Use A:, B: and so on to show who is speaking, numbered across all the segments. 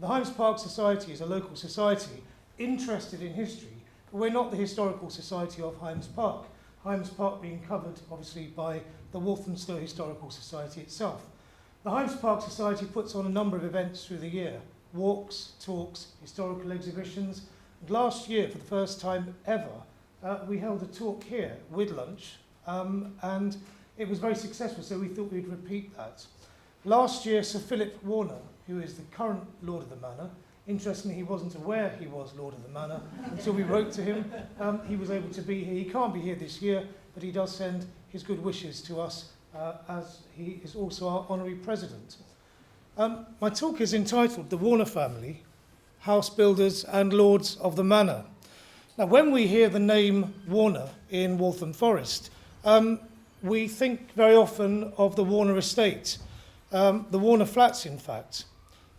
A: The Highams Park Society is a local society interested in history, but we're not the historical society of Highams Park. Highams Park being covered, obviously, by the Walthamstow Historical Society itself. The Highams Park Society puts on a number of events through the year: walks, talks, historical exhibitions. And last year, for the first time ever, we held a talk here with lunch, and it was very successful, so we thought we'd repeat that. Last year, Sir Philip Warner, who is the current Lord of the Manor, interestingly, he wasn't aware he was Lord of the Manor until we wrote to him. He was able to be here. He can't be here this year, but he does send his good wishes to us, as he is also our honorary president. My talk is entitled The Warner Family, House Builders and Lords of the Manor. Now, when we hear the name Warner in Waltham Forest, we think very often of the Warner estate, the Warner flats, in fact.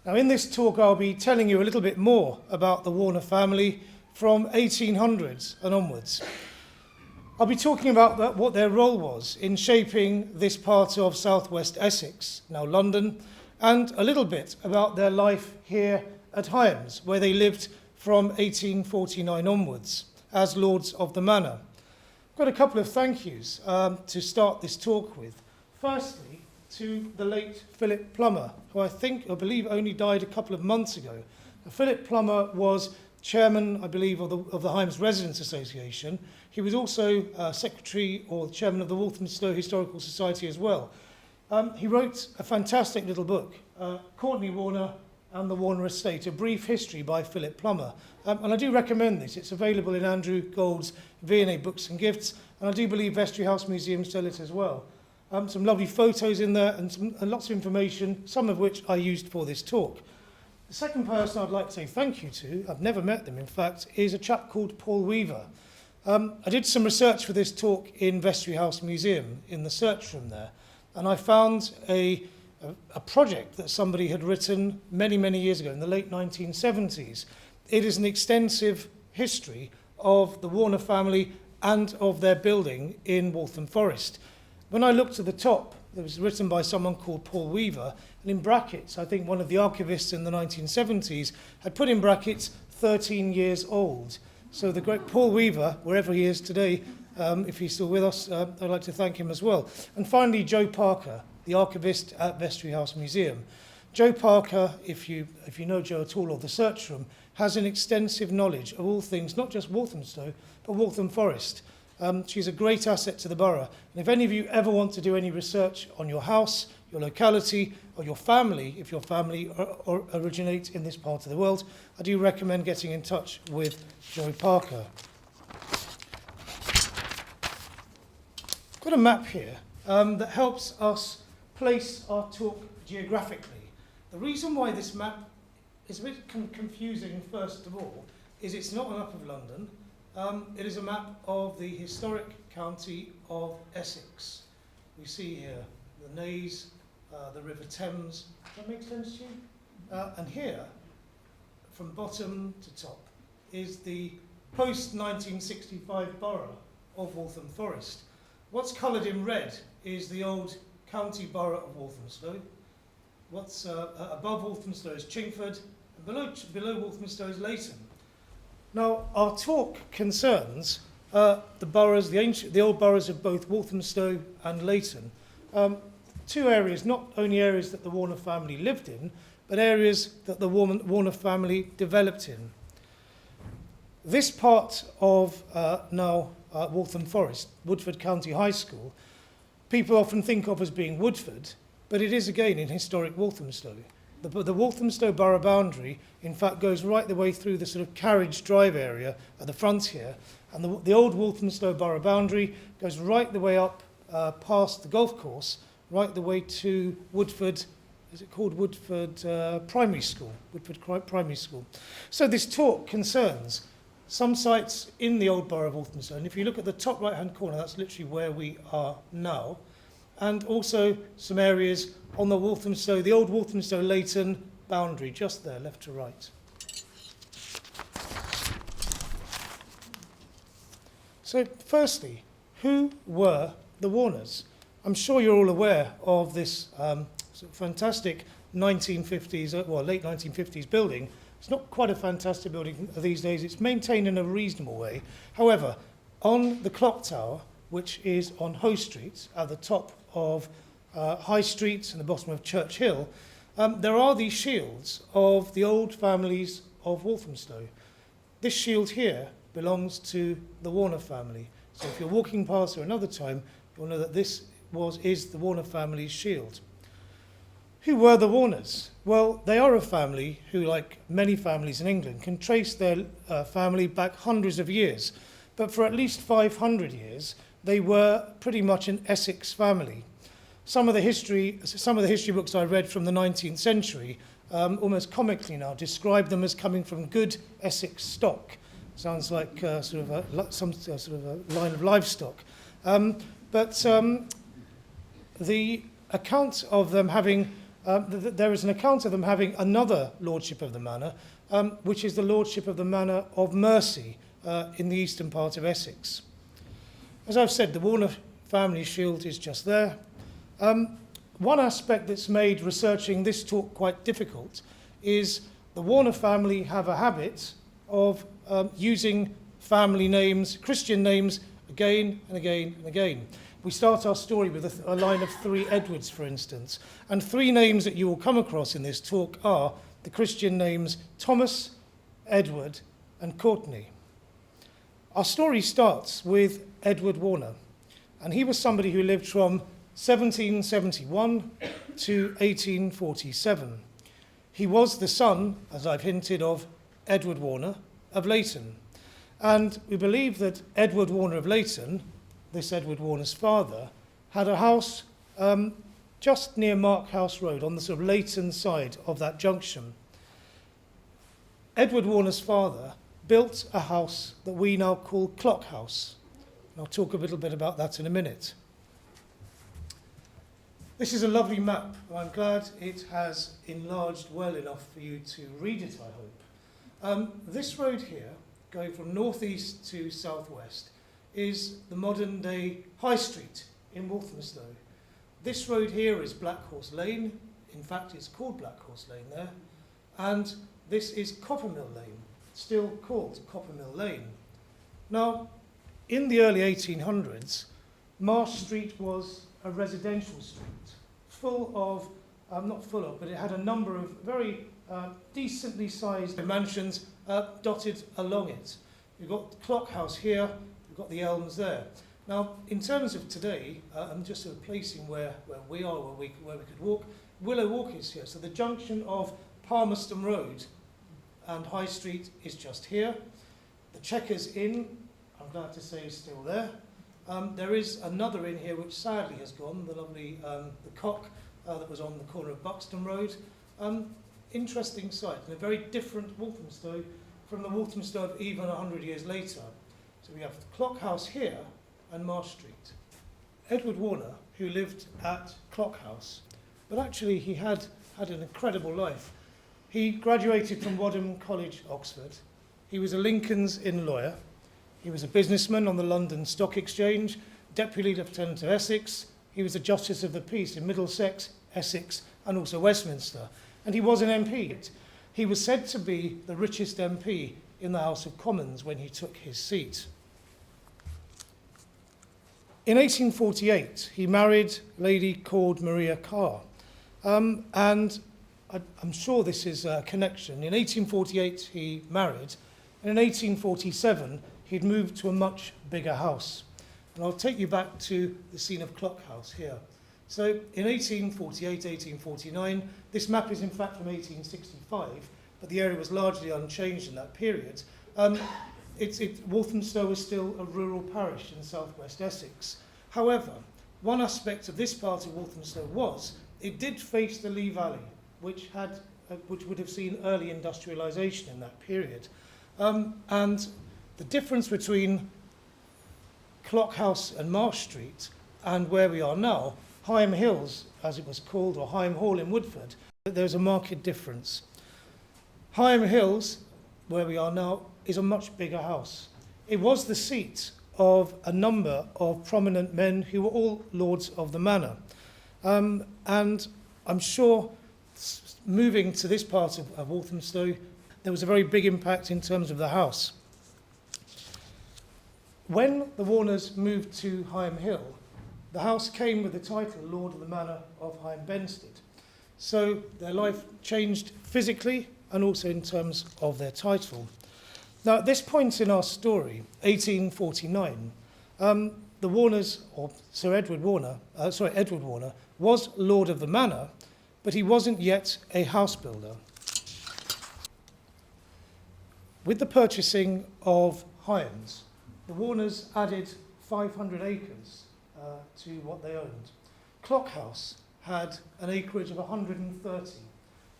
A: Now, in this talk, I'll be telling you a little bit more about the Warner family from 1800s and onwards. I'll be talking about what their role was in shaping this part of southwest Essex, now London, and a little bit about their life here at Highams, where they lived from 1849 onwards as Lords of the Manor. I've got a couple of thank yous to start this talk with. Firstly, to the late Philip Plummer, who I believe only died a couple of months ago. Philip Plummer was chairman, I believe, of the Highams Residents Association. He was also secretary or chairman of the Walthamstow Historical Society as well. He wrote a fantastic little book, Courtney Warner and the Warner Estate, A Brief History by Philip Plummer. And I do recommend this. It's available in Andrew Gould's V&A Books and Gifts, and I do believe Vestry House Museum sell it as well. Some lovely photos in there and lots of information, some of which I used for this talk. The second person I'd like to say thank you to, I've never met them in fact, is a chap called Paul Weaver. I did some research for this talk in Vestry House Museum, in the search room there, and I found a project that somebody had written many, many years ago, in the late 1970s. It is an extensive history of the Warner family and of their building in Waltham Forest. When I looked at the top, it was written by someone called Paul Weaver, and in brackets, I think one of the archivists in the 1970s had put in brackets 13 years old. So the great Paul Weaver, wherever he is today, if he's still with us, I'd like to thank him as well. And finally, Joe Parker, the archivist at Vestry House Museum. Joe Parker, if you know Joe at all, or the search room, has an extensive knowledge of all things, not just Walthamstow, but Waltham Forest. She's a great asset to the borough. And if any of you ever want to do any research on your house, your locality, or your family, if your family originates in this part of the world, I do recommend getting in touch with Joe Parker. I've got a map here that helps us place our talk geographically. The reason why this map is a bit confusing, first of all, is it's not a map of London. It is a map of the historic county of Essex. We see here the Naze, the River Thames. Does that make sense to you? And here, from bottom to top, is the post-1965 borough of Waltham Forest. What's coloured in red is the old county borough of Walthamstow. What's above Walthamstow is Chingford, and below Walthamstow is Leighton. Now, our talk concerns the boroughs, the old boroughs of both Walthamstow and Leighton. Two areas, not only areas that the Warner family lived in, but areas that the Warner family developed in. This part of now Waltham Forest, Woodford County High School, people often think of as being Woodford, but it is again in historic Walthamstow. The Walthamstow borough boundary, in fact, goes right the way through the sort of carriage drive area at the front here, and the old Walthamstow borough boundary goes right the way up past the golf course, right the way to Woodford. Is it called Woodford Primary School? Woodford Primary School. So this talk concerns some sites in the old borough of Walthamstow, and if you look at the top right-hand corner, that's literally where we are now, and also some areas on the Walthamstow, the old Walthamstow-Leighton boundary, just there, left to right. So, firstly, who were the Warners? I'm sure you're all aware of this sort of fantastic 1950s, well, late 1950s building. It's not quite a fantastic building these days. It's maintained in a reasonable way. However, on the clock tower, which is on Hoe Street, at the top of High Street and the bottom of Church Hill, there are these shields of the old families of Walthamstow. This shield here belongs to the Warner family. So if you're walking past here another time, you'll know that this is the Warner family's shield. Who were the Warners? Well, they are a family who, like many families in England, can trace their family back hundreds of years. But for at least 500 years, they were pretty much an Essex family. Some of the history books I read from the 19th century, almost comically now, describe them as coming from good Essex stock. Sounds like some sort of a line of livestock. But the account of them having, there is an account of them having another lordship of the manor, which is the lordship of the manor of Mercy in the eastern part of Essex. As I've said, the Warner family shield is just there. One aspect that's made researching this talk quite difficult is the Warner family have a habit of using family names, Christian names, again and again and again. We start our story with a line of 3 Edwards, for instance, and 3 names that you will come across in this talk are the Christian names Thomas, Edward, and Courtney. Our story starts with Edward Warner, and he was somebody who lived from 1771 to 1847. He was the son, as I've hinted, of Edward Warner of Leighton. And we believe that Edward Warner of Leighton, this Edward Warner's father, had a house just near Mark House Road on the sort of Leighton side of that junction. Edward Warner's father built a house that we now call Clock House. And I'll talk a little bit about that in a minute. This is a lovely map. I'm glad it has enlarged well enough for you to read it, I hope. This road here, going from northeast to southwest, is the modern day High Street in Walthamstow. This road here is Black Horse Lane. In fact, it's called Black Horse Lane there. And this is Coppermill Lane, still called Coppermill Lane. Now, in the early 1800s, Marsh Street was a residential street, full of, not full of, but it had a number of very decently sized mansions dotted along it. We've got the Clock House here, we've got the Elms there. Now, in terms of today, I'm just sort of placing where we are, where we could walk. Willow Walk is here, so the junction of Palmerston Road and High Street is just here. The Chequers Inn, I'm glad to say, is still there. There is another inn here which sadly has gone, the lovely the Cock that was on the corner of Buxton Road. Interesting site, and a very different Walthamstow from the Walthamstow of even 100 years later. So we have the Clock House here and Marsh Street. Edward Warner, who lived at Clock House, but actually he had an incredible life. He graduated from Wadham College, Oxford. He was a Lincoln's Inn lawyer. He was a businessman on the London Stock Exchange, Deputy Lieutenant of Essex. He was a Justice of the Peace in Middlesex, Essex, and also Westminster. And he was an MP. He was said to be the richest MP in the House of Commons when he took his seat. In 1848, he married a lady called Maria Carr. And I'm sure this is a connection. In 1848, he married. And in 1847, he'd moved to a much bigger house. And I'll take you back to the scene of Clock House here. So in 1848, 1849, this map is in fact from 1865, but the area was largely unchanged in that period. Walthamstow was still a rural parish in southwest Essex. However, one aspect of this part of Walthamstow was it did face the Lee Valley, which would have seen early industrialisation in that period. And the difference between Clock House and Marsh Street and where we are now, Higham Hills, as it was called, or Higham Hall in Woodford, there's a marked difference. Higham Hills, where we are now, is a much bigger house. It was the seat of a number of prominent men who were all lords of the manor. And I'm sure moving to this part of Walthamstow, there was a very big impact in terms of the house. When the Warners moved to Higham Hill, the house came with the title Lord of the Manor of Higham Benstead. So their life changed physically and also in terms of their title. Now, at this point in our story, 1849, the Warners, or Edward Warner, was Lord of the Manor, but he wasn't yet a house builder. With the purchasing of Highams, the Warners added 500 acres to what they owned. Clock House had an acreage of 130.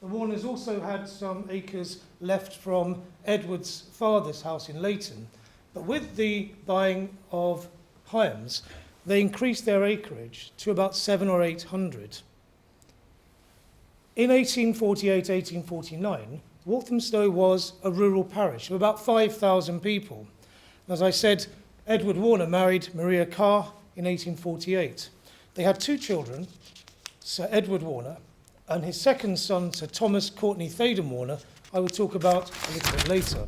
A: The Warners also had some acres left from Edward's father's house in Leighton, but with the buying of Highams, they increased their acreage to about 700 or 800. In 1848-1849, Walthamstow was a rural parish of about 5,000 people. As I said, Edward Warner married Maria Carr in 1848. They had two children, Sir Edward Warner and his second son, Sir Thomas Courtenay Thaden Warner, I will talk about a little bit later.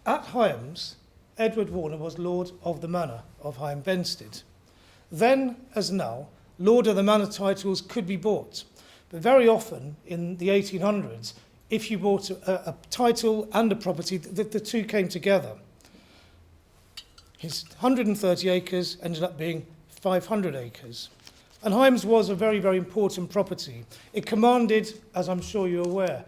A: At Highams, Edward Warner was Lord of the Manor of Higham Benstead. Then, as now, Lord of the Manor titles could be bought, but very often in the 1800s, if you bought a title and a property, the two came together. His 130 acres ended up being 500 acres. And Highams was a very, very important property. It commanded, as I'm sure you're aware,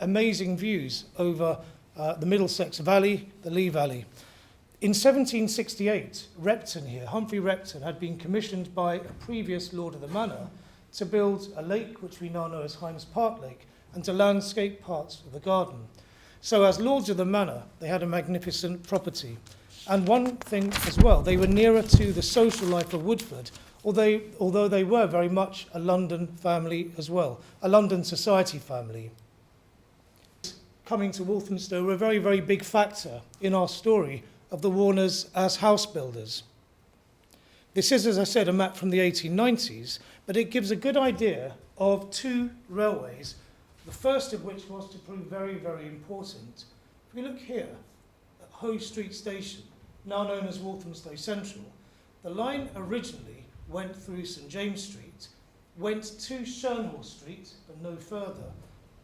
A: amazing views over the Middlesex Valley, the Lee Valley. In 1768, Repton here, Humphrey Repton, had been commissioned by a previous Lord of the Manor to build a lake, which we now know as Highams Park Lake, and to landscape parts of the garden. So as Lords of the Manor, they had a magnificent property. And one thing as well, they were nearer to the social life of Woodford, although they were very much a London family as well, a London society family. Coming to Walthamstow were a very, very big factor in our story of the Warners as house builders. This is, as I said, a map from the 1890s, but it gives a good idea of two railways, the first of which was to prove very, very important. If we look here at Hoe Street Station, now known as Walthamstow Central, the line originally went through St James Street, went to Shernhall Street, but no further,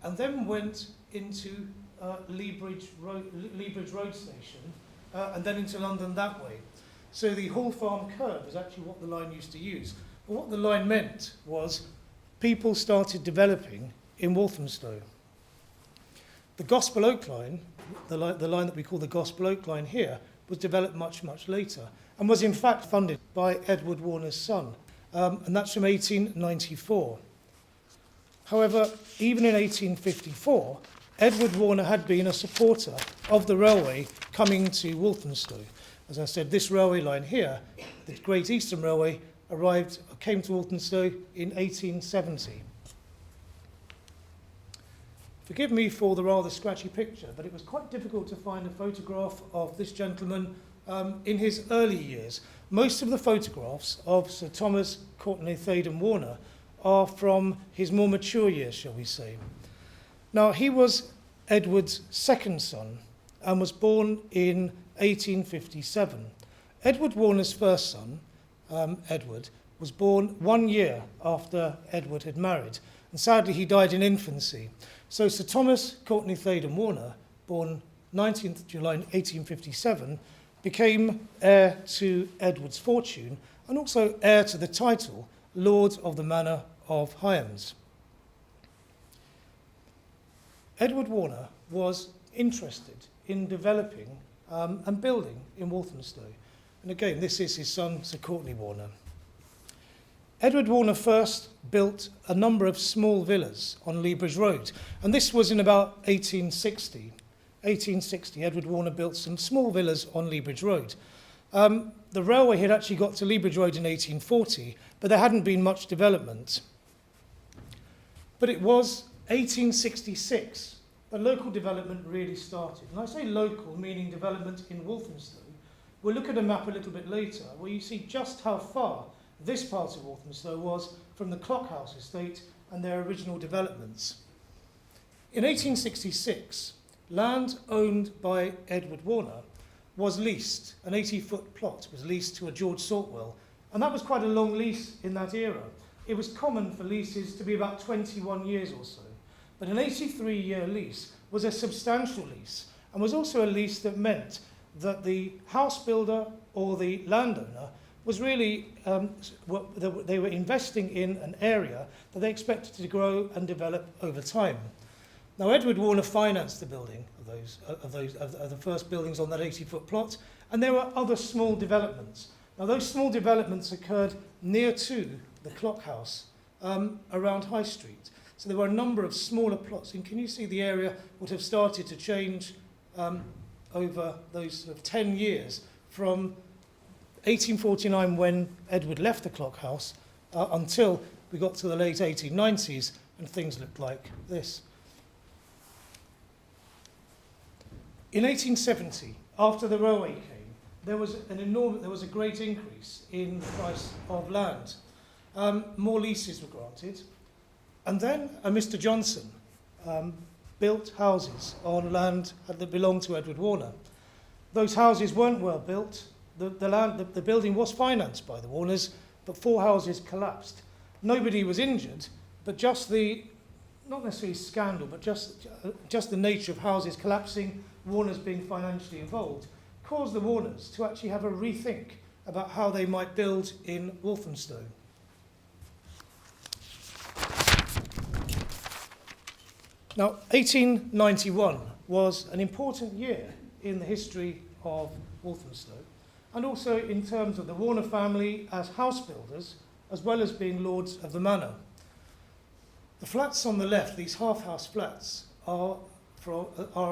A: and then went into Lea Bridge Road Station, and then into London that way. So the Hall Farm curve is actually what the line used to use. But what the line meant was people started developing in Walthamstow. The Gospel Oak line, the line that we call the Gospel Oak line here, was developed much, much later and was in fact funded by Edward Warner's son, and that's from 1894. However, even in 1854, Edward Warner had been a supporter of the railway coming to Walthamstow. As I said, this railway line here, the Great Eastern Railway, came to Walthamstow in 1870. Forgive me for the rather scratchy picture, but it was quite difficult to find a photograph of this gentleman in his early years. Most of the photographs of Sir Thomas Courtenay Thaden Warner are from his more mature years, shall we say. Now, he was Edward's second son and was born in 1857. Edward Warner's first son, Edward, was born 1 year after Edward had married, and sadly he died in infancy. So Sir Thomas Courtenay Thaden Warner, born 19th July 1857, became heir to Edward's fortune and also heir to the title Lord of the Manor of Highams. Edward Warner was interested in developing and building in Walthamstow. And again, this is his son, Sir Courtenay Warner. Edward Warner first built a number of small villas on Lea Bridge Road, and this was in about 1860. 1860, Edward Warner built some small villas on Lea Bridge Road. The railway had actually got to Lea Bridge Road in 1840, but there hadn't been much development. But it was 1866 that local development really started. And I say local, meaning development in Walthamstow. We'll look at a map a little bit later, where you see just how far this part of Walthamstow was from the Clockhouse estate and their original developments. In 1866, land owned by Edward Warner was leased. An 80-foot plot was leased to a George Saltwell, and that was quite a long lease in that era. It was common for leases to be about 21 years or so, but an 83-year lease was a substantial lease, and was also a lease that meant that the house builder or the landowner was really, they were investing in an area that they expected to grow and develop over time. Now, Edward Warner financed the building of the first buildings on that 80-foot plot, and there were other small developments. Now, those small developments occurred near to the clock house around High Street. So there were a number of smaller plots, and can you see the area would have started to change over those sort of 10 years from 1849 when Edward left the clock house until we got to the late 1890s and things looked like this. In 1870, after the railway came, there was a great increase in the price of land. More leases were granted, and then Mr. Johnson built houses on land that belonged to Edward Warner. Those houses weren't well built. The building was financed by the Warners, but 4 houses collapsed. Nobody was injured, but just the, not necessarily scandal, but just the nature of houses collapsing, Warners being financially involved, caused the Warners to actually have a rethink about how they might build in Walthamstow. Now, 1891 was an important year in the history of Walthamstow, and also in terms of the Warner family as house builders, as well as being lords of the manor. The flats on the left, these half-house flats, are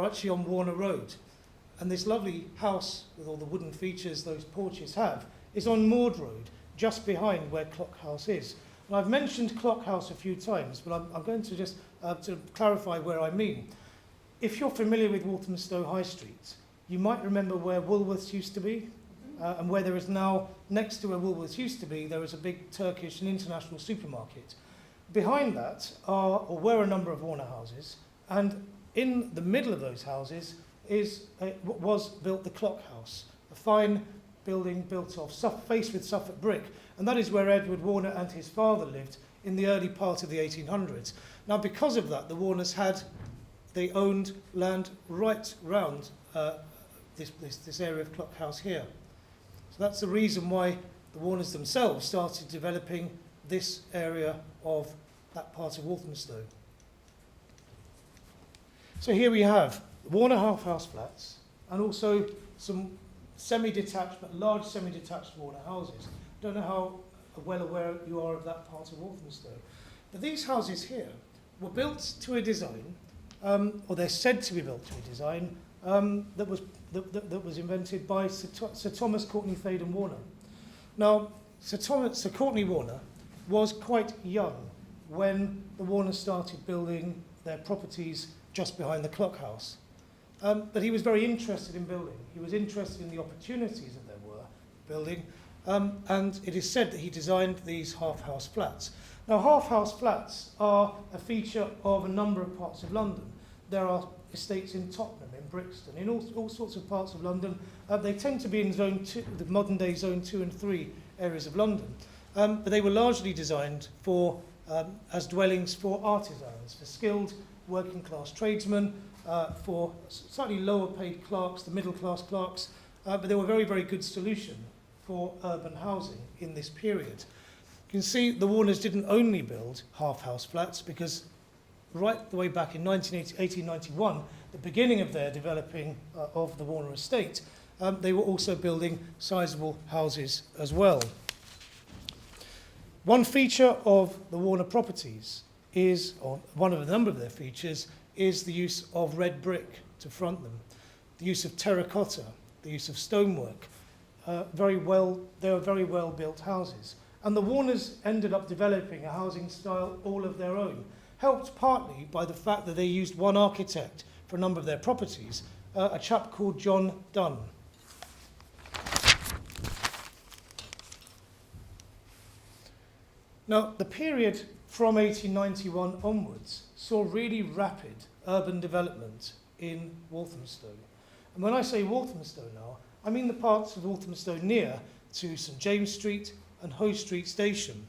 A: actually on Warner Road. And this lovely house, with all the wooden features those porches have, is on Maud Road, just behind where Clock House is. And I've mentioned Clock House a few times, but I'm going to just to clarify where I mean. If you're familiar with Walthamstow High Street, you might remember where Woolworths used to be, and where there is now, next to where Woolworths used to be, there is a big Turkish and international supermarket. Behind that were a number of Warner houses, and in the middle of those houses was built the Clock House, a fine building built of faced with Suffolk brick, and that is where Edward Warner and his father lived in the early part of the 1800s. Now, because of that, the Warners they owned land right round this area of Clock House here. So that's the reason why the Warners themselves started developing this area of that part of Walthamstow. So here we have Warner half-house flats and also some semi-detached, but large semi-detached Warner houses. Don't know how well aware you are of that part of Walthamstow. But these houses here were built to a design, or they're said to be built to a design, that was invented by Sir Thomas Courtenay Thaden Warner. Now, Sir Courtenay Warner was quite young when the Warners started building their properties just behind the Clock House. But he was very interested in building. He was interested in the opportunities that there were building, and it is said that he designed these half-house flats. Now, half-house flats are a feature of a number of parts of London. There are estates in Tottenham, in Brixton, in all sorts of parts of London. They tend to be in Zone 2, the modern-day Zone 2 and 3 areas of London. But they were largely designed as dwellings for artisans, for skilled working-class tradesmen, for slightly lower-paid clerks, the middle-class clerks. But they were a very, very good solution for urban housing in this period. You can see the Warners didn't only build half-house flats, because right the way back in 1891, the beginning of their developing of the Warner estate, they were also building sizable houses as well. One feature of the Warner properties is, or one of a number of their features, is the use of red brick to front them, the use of terracotta, the use of stonework. They were very well built houses. And the Warners ended up developing a housing style all of their own, helped partly by the fact that they used one architect for a number of their properties, a chap called John Dunn. Now, the period from 1891 onwards saw really rapid urban development in Walthamstow. And when I say Walthamstow now, I mean the parts of Walthamstow near to St James Street and Hoe Street Station.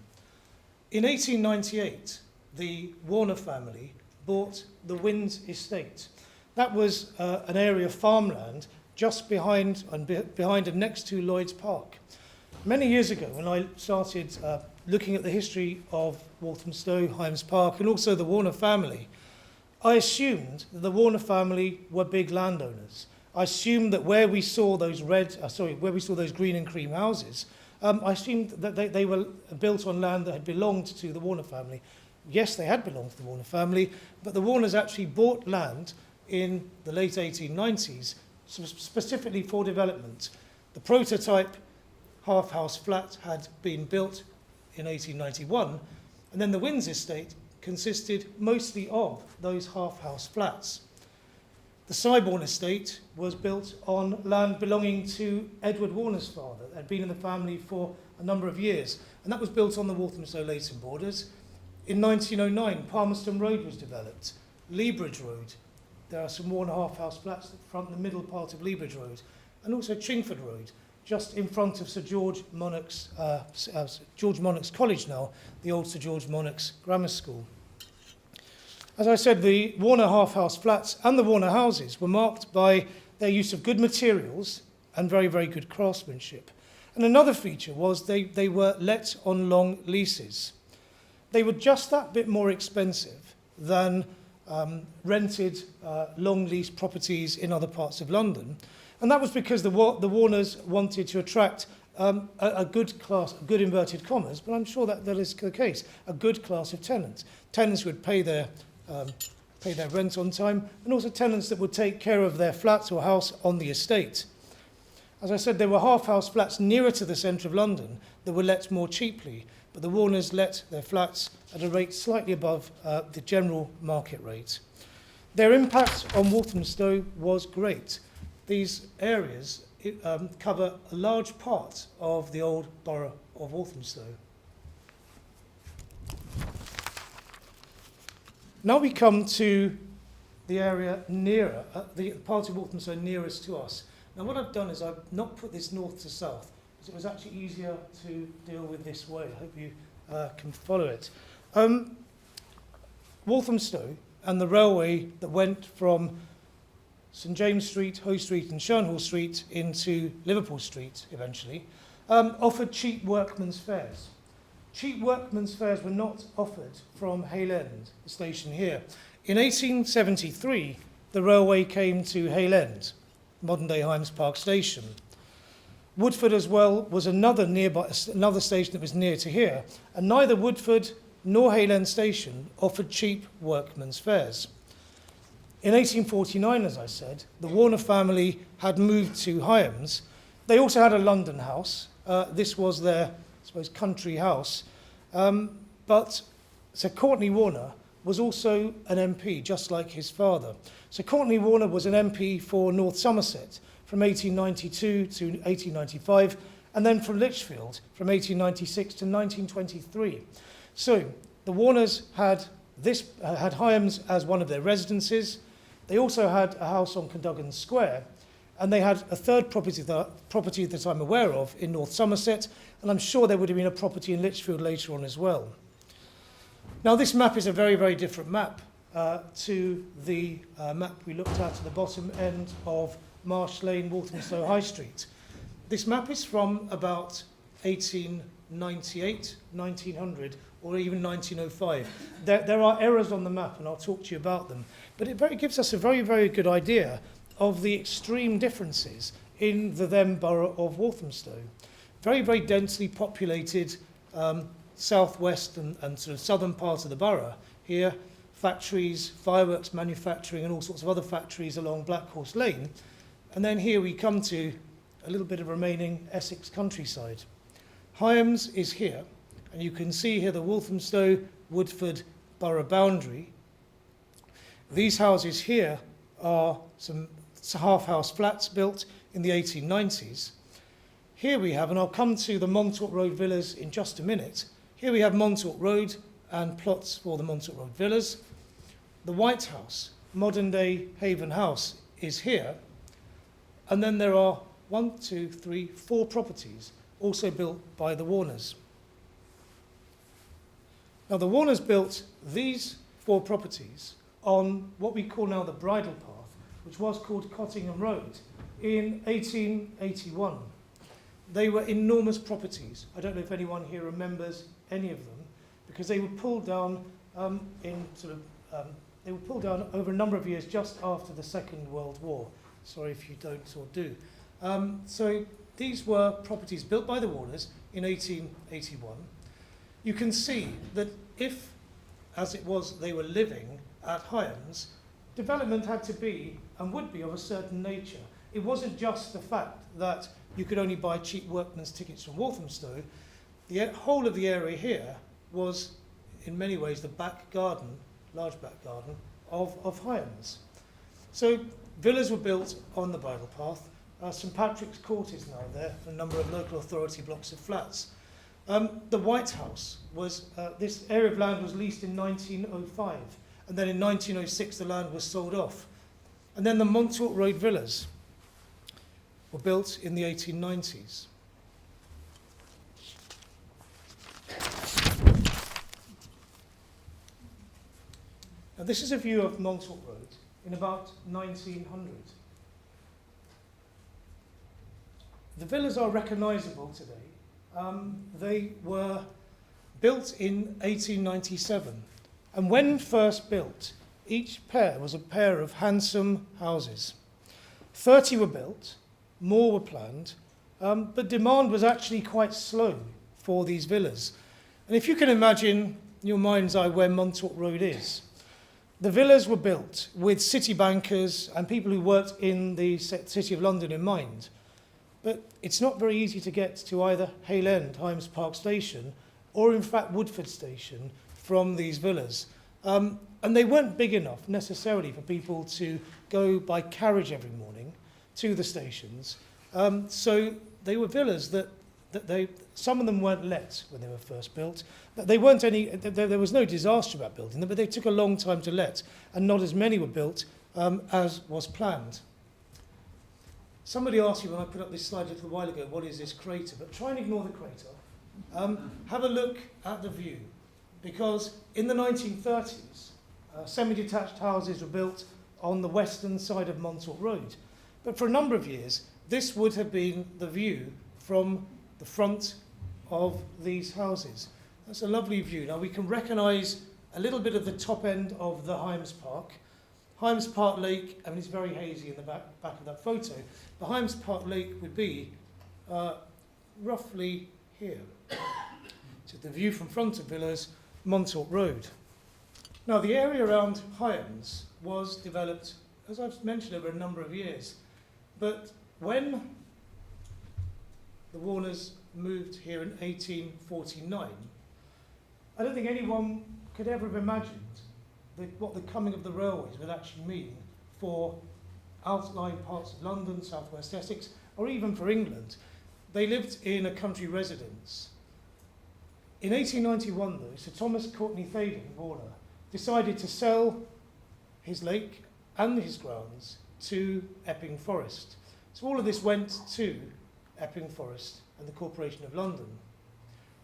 A: In 1898, the Warner family bought the Winds estate. That was an area of farmland just behind and next to Lloyd's Park. Many years ago, when I started looking at the history of Walthamstow, Highams Park, and also the Warner family, I assumed that the Warner family were big landowners. I assumed that where we saw those green and cream houses, I assumed that they were built on land that had belonged to the Warner family. Yes, they had belonged to the Warner family, but the Warners actually bought land in the late 1890s, specifically for development. The prototype half-house flat had been built in 1891, and then the Winds estate consisted mostly of those half-house flats. The Sybourne estate was built on land belonging to Edward Warner's father. It had been in the family for a number of years, and that was built on the Walthamstow-Leighton borders. In 1909, Palmerston Road was developed, Leabridge Road. There are some Warner half-house flats that front the middle part of Leabridge Road, and also Chingford Road, just in front of Sir George Monarch's College now, the old Sir George Monarch's Grammar School. As I said, the Warner half-house flats and the Warner houses were marked by their use of good materials and very, very good craftsmanship. And another feature was they were let on long leases. They were just that bit more expensive than rented long lease properties in other parts of London. And that was because the Warners wanted to attract a good class, good inverted commas, but I'm sure that is the case, a good class of tenants. Tenants who would pay their rent on time, and also tenants that would take care of their flats or house on the estate. As I said, there were half-house flats nearer to the centre of London that were let more cheaply, but the Warners let their flats at a rate slightly above the general market rate. Their impact on Walthamstow was great. These areas cover a large part of the old borough of Walthamstow. Now we come to the area nearer, the part of Walthamstow nearest to us. Now what I've done is I've not put this north to south, because it was actually easier to deal with this way. I hope you can follow it. Walthamstow and the railway that went from St James Street, Hoe Street and Shernhall Street into Liverpool Street eventually, offered cheap workmen's fares. Cheap workmen's fares were not offered from Hale End, the station here. In 1873, the railway came to Hale End, modern-day Highams Park Station. Woodford as well was another station that was near to here, and neither Woodford nor Hale End Station offered cheap workmen's fares. In 1849, as I said, the Warner family had moved to Highams. They also had a London house. This was their, I suppose, country house. But Sir Courtenay Warner was also an MP, just like his father. Sir Courtenay Warner was an MP for North Somerset from 1892 to 1895, and then from Lichfield from 1896 to 1923. So the Warners had Highams as one of their residences. They also had a house on Cadogan Square, and they had a third property that I'm aware of in North Somerset, and I'm sure there would have been a property in Lichfield later on as well. Now this map is a very, very different map to the map we looked at the bottom end of Marsh Lane, Walthamstow High Street. This map is from about 1898, 1900, or even 1905. There are errors on the map, and I'll talk to you about them. But it gives us a very, very good idea of the extreme differences in the then borough of Walthamstow. Very, very densely populated southwest and sort of southern part of the borough. Here, factories, fireworks manufacturing, and all sorts of other factories along Black Horse Lane. And then here we come to a little bit of remaining Essex countryside. Highams is here, and you can see here the Walthamstow-Woodford borough boundary. These houses here are some half-house flats built in the 1890s. Here we have, and I'll come to the Montauk Road villas in just a minute, Here we have Montauk Road and plots for the Montauk Road villas. The White House, modern-day Haven House, is here. And then there are 4 properties also built by the Warners. Now, the Warners built these 4 properties on what we call now the Bridle Path, which was called Cottingham Road, in 1881. They were enormous properties. I don't know if anyone here remembers any of them, because they were pulled down they were pulled down over a number of years just after the Second World War. Sorry if you don't or do. So these were properties built by the Warners in 1881. You can see that if, as it was, they were living at Highams, development had to be and would be of a certain nature. It wasn't just the fact that you could only buy cheap workmen's tickets from Walthamstow. The whole of the area here was, in many ways, the back garden, large back garden, of Highams. So villas were built on the Bridle Path. St Patrick's Court is now there, a number of local authority blocks of flats. The White House was, this area of land was leased in 1905, and then in 1906 the land was sold off. And then the Montauk Road villas were built in the 1890s. Now this is a view of Montauk Road in about 1900. The villas are recognisable today. They were built in 1897, and when first built, each pair was a pair of handsome houses. 30 were built, more were planned, but demand was actually quite slow for these villas. And if you can imagine in your mind's eye where Montauk Road is, the villas were built with city bankers and people who worked in the City of London in mind. But it's not very easy to get to either Hale End, Highams Park Station, or in fact Woodford Station from these villas. And they weren't big enough necessarily for people to go by carriage every morning to the stations. So they were villas that some of them weren't let when they were first built. There was no disaster about building them, but they took a long time to let, and not as many were built as was planned. Somebody asked me when I put up this slide a little while ago, what is this crater? But try and ignore the crater. Have a look at the view, because in the 1930s, semi-detached houses were built on the western side of Montauk Road. But for a number of years, this would have been the view from the front of these houses. That's a lovely view. Now we can recognise a little bit of the top end of the Highams Park. Highams Park Lake, I mean it's very hazy in the back of that photo, but Highams Park Lake would be roughly here. So the view from front of villas, Montauk Road. Now the area around Highams was developed, as I've mentioned, over a number of years. But when the Warners moved here in 1849, I don't think anyone could ever have imagined what the coming of the railways would actually mean for outlying parts of London, southwest Essex, or even for England. They lived in a country residence. In 1891, though, Sir Thomas Courtenay Thaden, Warner, decided to sell his lake and his grounds to Epping Forest. So all of this went to Epping Forest and the Corporation of London.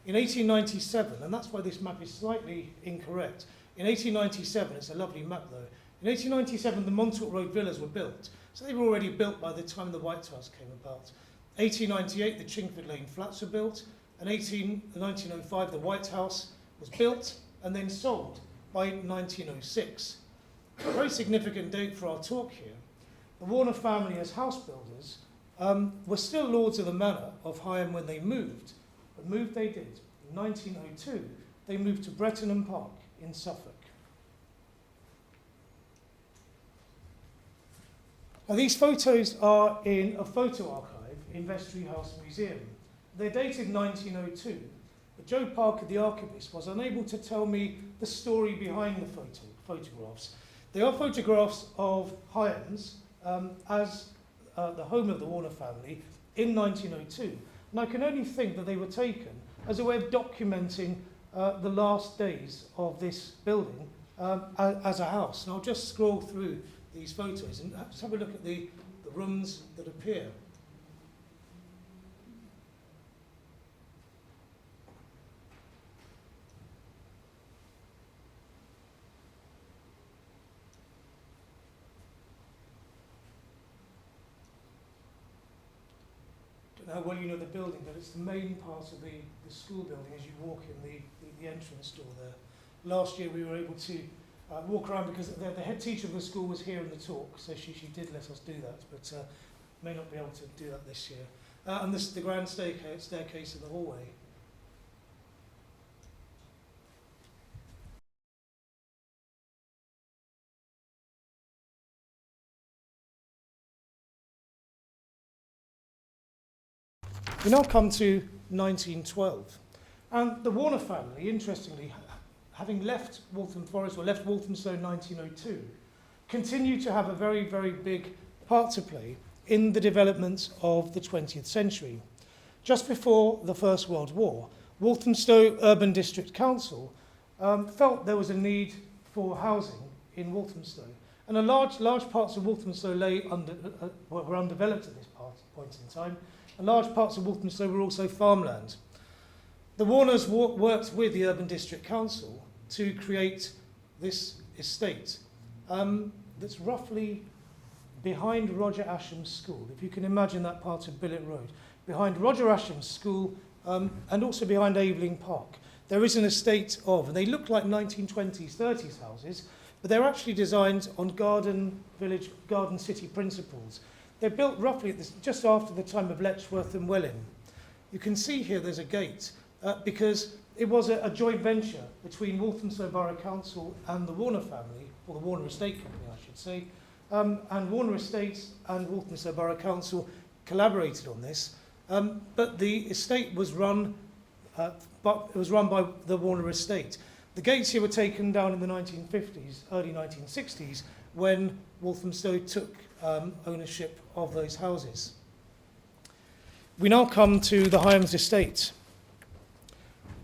A: In 1897, and that's why this map is slightly incorrect, in 1897, it's a lovely map though, in 1897 the Montauk Road villas were built, so they were already built by the time the White House came about. 1898 the Chingford Lane flats were built, and 1905 the White House was built and then sold by 1906. A very significant date for our talk here. The Warner family as house builders were still lords of the manor of Higham when they moved, but moved they did. In 1902 they moved to Brettenham Park in Suffolk. Now these photos are in a photo archive in Vestry House Museum. They're dated 1902, but Joe Parker, the archivist, was unable to tell me the story behind the photographs. They are photographs of Highams as the home of the Warner family in 1902, and I can only think that they were taken as a way of documenting the last days of this building as a house. And I'll just scroll through these photos and just have a look at the rooms that appear. How well you know the building, but it's the main part of the school building as you walk in the entrance door there. Last year we were able to walk around because the head teacher of the school was here in the talk, so she did let us do that, but may not be able to do that this year. And this the grand staircase in the hallway. We now come to 1912, and the Warner family, interestingly, having left Waltham Forest, or left Walthamstow in 1902, continued to have a very, very big part to play in the development of the 20th century. Just before the First World War, Walthamstow Urban District Council felt there was a need for housing in Walthamstow, and large parts of Walthamstow were undeveloped at this point in time, and large parts of Walthamstow were also farmland. The Warners worked with the Urban District Council to create this estate that's roughly behind Roger Ascham's school, if you can imagine that part of Billet Road. Behind Roger Ascham's school and also behind Aveling Park. There is an estate of, and they look like 1920s, 30s houses, but they're actually designed on garden village, garden city principles. They're built roughly just after the time of Letchworth and Welwyn. You can see here there's a gate because it was a joint venture between Walthamstow Borough Council and the Warner family, or the Warner Estate Company, I should say. And Warner Estates and Walthamstow Borough Council collaborated on this. But the estate was run, by the Warner Estate. The gates here were taken down in the 1950s, early 1960s, when Walthamstow took ownership of those houses. We now come to the Highams estate.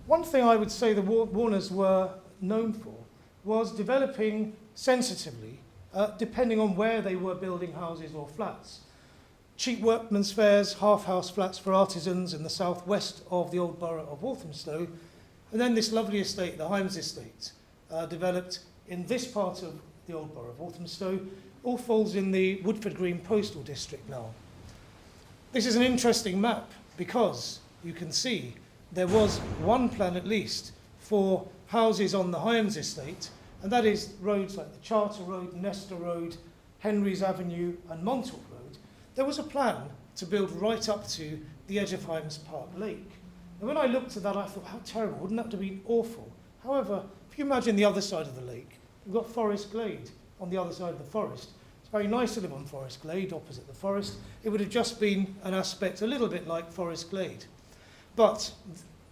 A: One thing I would say the Warners were known for was developing sensitively, depending on where they were building houses or flats. Cheap workmen's fares, half-house flats for artisans in the southwest of the old borough of Walthamstow, and then this lovely estate, the Highams estate, developed in this part of the old borough of Walthamstow, all falls in the Woodford Green postal district now. This is an interesting map because you can see there was one plan at least for houses on the Highams estate, and that is roads like the Charter Road, Nestor Road, Henry's Avenue and Montauk Road. There was a plan to build right up to the edge of Highams Park Lake. And when I looked at that, I thought, how terrible, wouldn't that have been awful? However, if you imagine the other side of the lake, we've got Forest Glade on the other side of the forest. It's very nice to live on Forest Glade, opposite the forest. It would have just been an aspect a little bit like Forest Glade. But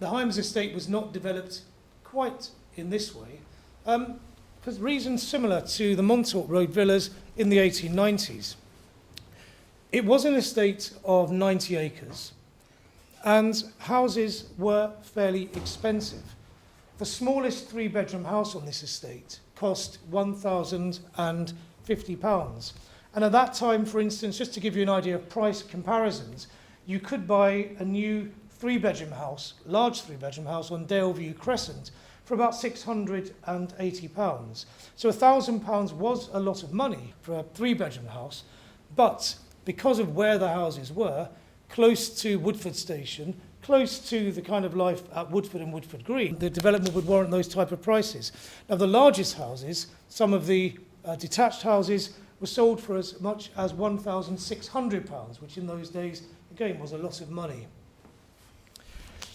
A: the Highams estate was not developed quite in this way, for reasons similar to the Montauk Road villas in the 1890s. It was an estate of 90 acres, and houses were fairly expensive. The smallest three-bedroom house on this estate cost £1,050. And at that time, for instance, just to give you an idea of price comparisons, you could buy a new three-bedroom house, large three-bedroom house on Daleview Crescent for about £680. So £1,000 was a lot of money for a three-bedroom house, but because of where the houses were, close to Woodford Station, close to the kind of life at Woodford and Woodford Green, the development would warrant those type of prices. Now, the largest houses, some of the detached houses, were sold for as much as £1,600, which in those days, again, was a lot of money.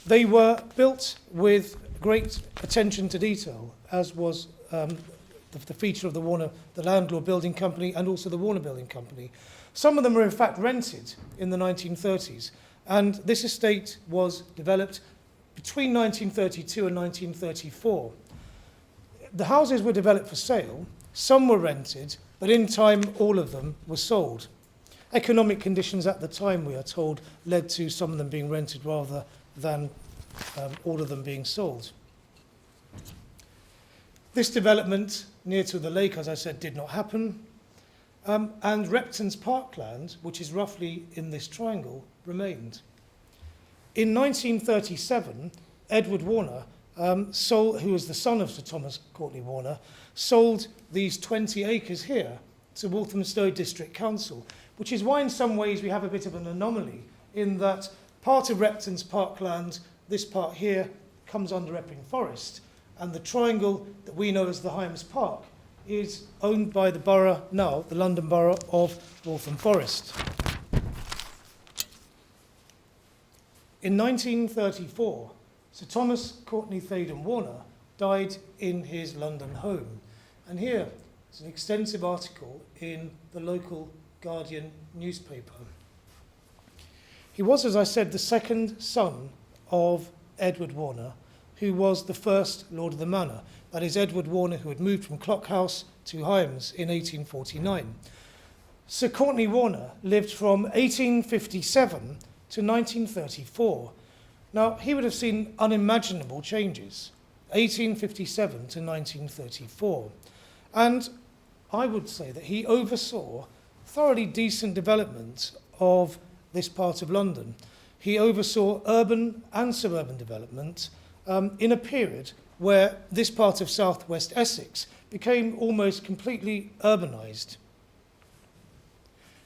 A: They were built with great attention to detail, as was the feature of the landlord building company and also the Warner Building Company. Some of them were in fact rented in the 1930s, and this estate was developed between 1932 and 1934. The houses were developed for sale, some were rented, but in time all of them were sold. Economic conditions at the time, we are told, led to some of them being rented rather than all of them being sold. This development near to the lake, as I said, did not happen. And Repton's parkland, which is roughly in this triangle, remained. In 1937, Edward Warner, who was the son of Sir Thomas Courtenay Warner, sold these 20 acres here to Walthamstow District Council, which is why in some ways we have a bit of an anomaly in that part of Repton's parkland, this part here, comes under Epping Forest, and the triangle that we know as the Highams Park is owned by the borough now, the London Borough of Waltham Forest. In 1934, Sir Thomas Courtenay Thaden Warner died in his London home. And here is an extensive article in the local Guardian newspaper. He was, as I said, the second son of Edward Warner, who was the first Lord of the Manor. That is Edward Warner, who had moved from Clockhouse to Highams in 1849. Sir Courtenay Warner lived from 1857 to 1934. Now, he would have seen unimaginable changes, 1857 to 1934. And I would say that he oversaw thoroughly decent development of this part of London. He oversaw urban and suburban development in a period where this part of southwest Essex became almost completely urbanised.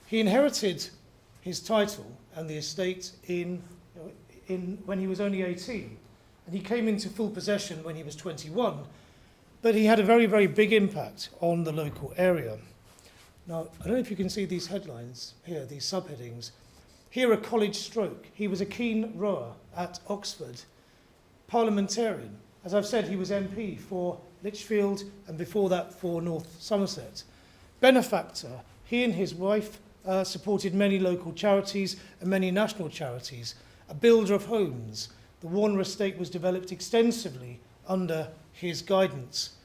A: He inherited his title and the estate when he was only 18, and he came into full possession when he was 21, but he had a very, very big impact on the local area. Now, I don't know if you can see these headlines here, these subheadings. Here, a college stroke. He was a keen rower at Oxford. Parliamentarian. As I've said, he was MP for Lichfield and before that for North Somerset. Benefactor. He and his wife supported many local charities and many national charities. A builder of homes. The Warner estate was developed extensively under his guidance.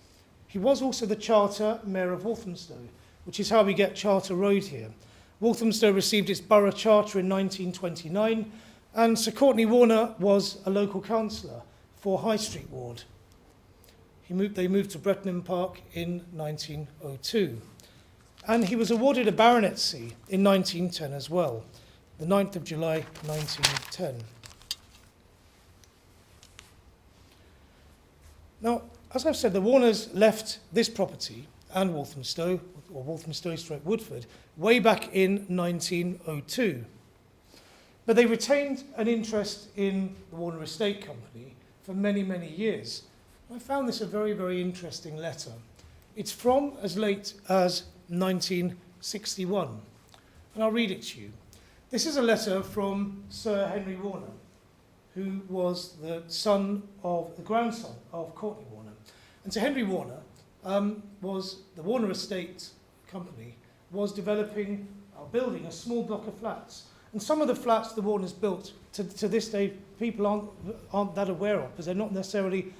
A: He was also the Charter Mayor of Walthamstow, which is how we get Charter Road here. Walthamstow received its borough charter in 1929, and Sir Courtenay Warner was a local councillor for High Street Ward. They moved to Brettenham Park in 1902. And he was awarded a baronetcy in 1910 as well, the 9th of July 1910. Now, as I've said, the Warners left this property and Walthamstow, or Walthamstow/Woodford, way back in 1902. But they retained an interest in the Warner Estate Company for many, many years. I found this a very, very interesting letter. It's from as late as 1961, and I'll read it to you. This is a letter from Sir Henry Warner, who was the grandson of Courtenay Warner. And Sir Henry Warner was the Warner Estate Company was building a small block of flats. And some of the flats the Warners built to this day, people aren't that aware of, because they're not necessarily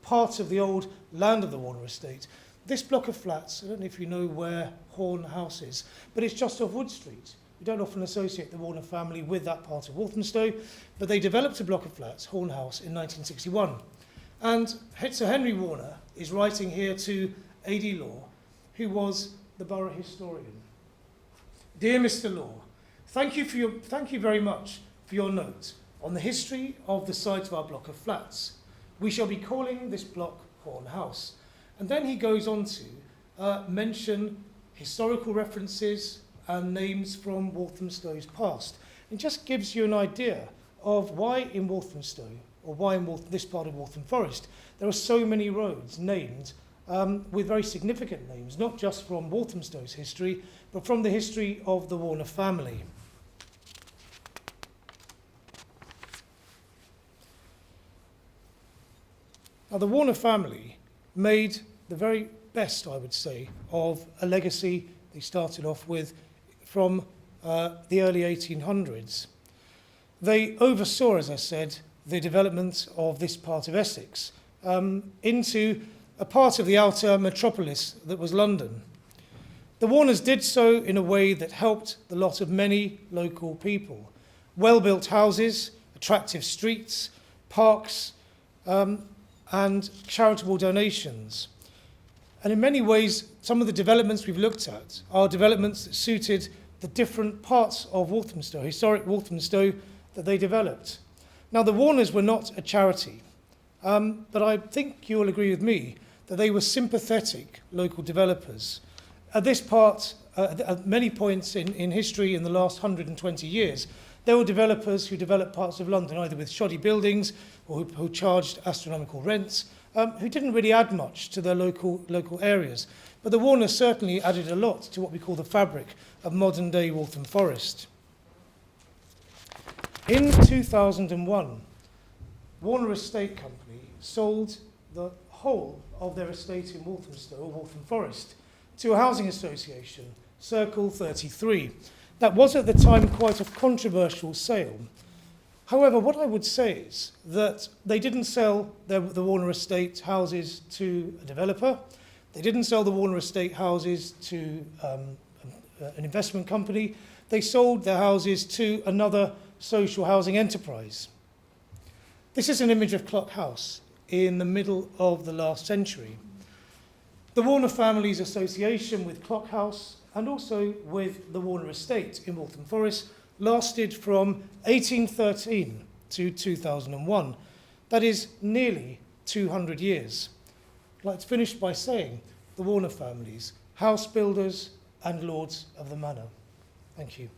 A: part of the old land of the Warner Estate. This block of flats, I don't know if you know where Horn House is, but it's just off Wood Street. We don't often associate the Warner family with that part of Walthamstow, but they developed a block of flats, Horn House, in 1961. And Sir Henry Warner is writing here to A.D. Law, who was the borough historian. Dear Mr. Law, thank you very much for your note on the history of the site of our block of flats. We shall be calling this block Horn House. And then he goes on to mention historical references and names from Walthamstow's past. It just gives you an idea of why in Walthamstow, or why in this part of Waltham Forest, there are so many roads named with very significant names, not just from Walthamstow's history, but from the history of the Warner family. Now, the Warner family made the very best, I would say, of a legacy they started off with from the early 1800s. They oversaw, as I said, the development of this part of Essex into a part of the outer metropolis that was London. The Warners did so in a way that helped the lot of many local people. Well-built houses, attractive streets, parks, and charitable donations. And in many ways, some of the developments we've looked at are developments that suited the different parts of Walthamstow, historic Walthamstow, that they developed. Now, the Warners were not a charity, but I think you'll agree with me that they were sympathetic local developers. At this part, at many points in history in the last 120 years, there were developers who developed parts of London either with shoddy buildings or who charged astronomical rents, who didn't really add much to their local areas. But the Warners certainly added a lot to what we call the fabric of modern-day Waltham Forest. In 2001, Warner Estate Company sold the whole of their estate in Walthamstow, or Waltham Forest, to a housing association, Circle 33. That was at the time quite a controversial sale. However, what I would say is that they didn't sell the Warner Estate houses to a developer. They didn't sell the Warner Estate houses to an investment company. They sold their houses to another social housing enterprise. This is an image of Clock House in the middle of the last century. The Warner Families Association with Clock House and also with the Warner Estate in Waltham Forest lasted from 1813 to 2001. That is nearly 200 years. I'd like to finish by saying the Warner families, house builders and lords of the manor. Thank you.